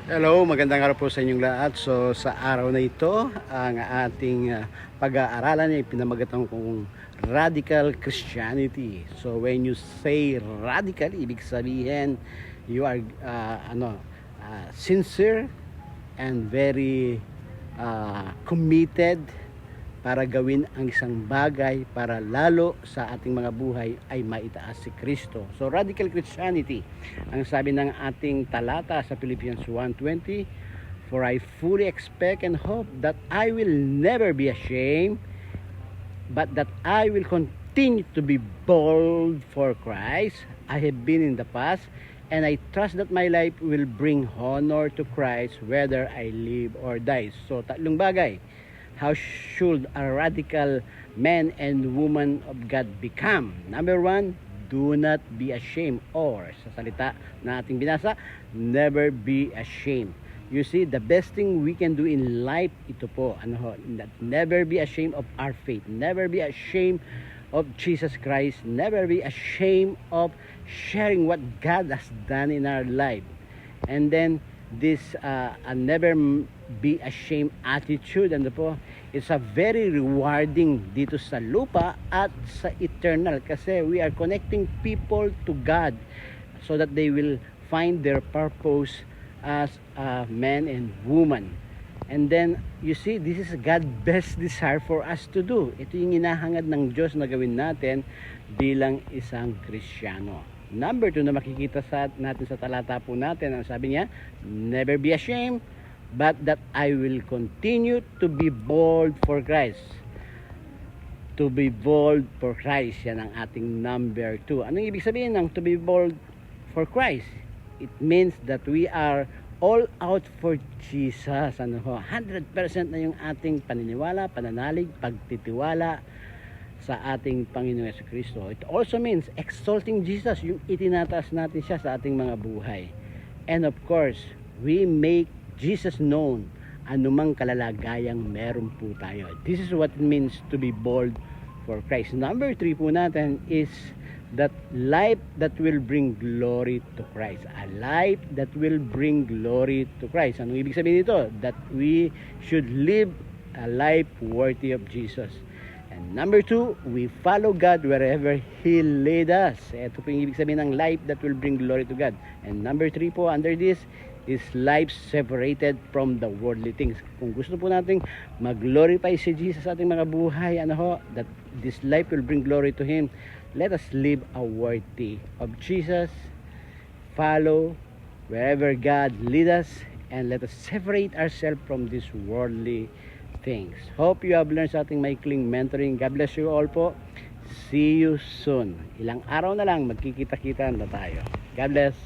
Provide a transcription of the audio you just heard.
Hello, magandang araw po sa inyong lahat. So sa araw na ito, ang ating pag-aaralan ay pinamagatan kong Radical Christianity. So when you say radical, ibig sabihin you are sincere and very committed para gawin ang isang bagay para lalo sa ating mga buhay ay maitaas si Kristo. So Radical Christianity, ang sabi ng ating talata sa Philippians 1:20, "For I fully expect and hope that I will never be ashamed, but that I will continue to be bold for Christ. I have been in the past, and I trust that my life will bring honor to Christ whether I live or die." So tatlong bagay. How should a radical man and woman of God become? Number one, do not be ashamed. Or sa salita na ating binasa, never be ashamed. You see, the best thing we can do in life, ito po, never be ashamed of our faith. Never be ashamed of Jesus Christ. Never be ashamed of sharing what God has done in our life. And then, this never be ashamed attitude, it's a very rewarding dito sa lupa at sa eternal, kasi we are connecting people to God so that they will find their purpose as a man and woman. And then you see, this is God's best desire for us to do. Ito yung hinahangad ng Diyos na gawin natin bilang isang Kristiyano. Number 2 na makikita natin sa talata po natin, ang sabi niya, never be ashamed, but that I will continue to be bold for Christ. To be bold for Christ, yan ang ating number 2. Anong ibig sabihin ng to be bold for Christ? It means that we are all out for Jesus. 100% na yung ating paniniwala, pananalig, pagtitiwala sa ating Panginoon Jesucristo. It also means exalting Jesus, yung itinataas natin siya sa ating mga buhay. And of course, we make Jesus known anumang kalalagayang meron po tayo. This is what it means to be bold for Christ. Number 3 po natin is that life that will bring glory to Christ. A life that will bring glory to Christ. Anong ibig sabihin nito? That we should live a life worthy of Jesus. And number 2, we follow God wherever He lead us. Ito po yung ibig sabihin ng life that will bring glory to God. And number 3 po, under this, is life separated from the worldly things. Kung gusto po nating mag-glorify si Jesus sa ating mga buhay, that this life will bring glory to Him, let us live a worthy of Jesus, follow wherever God lead us, and let us separate ourselves from these worldly things. Hope you have learned sa ating maikling mentoring. God bless you all po. See you soon. Ilang araw na lang, magkikita-kita na tayo. God bless.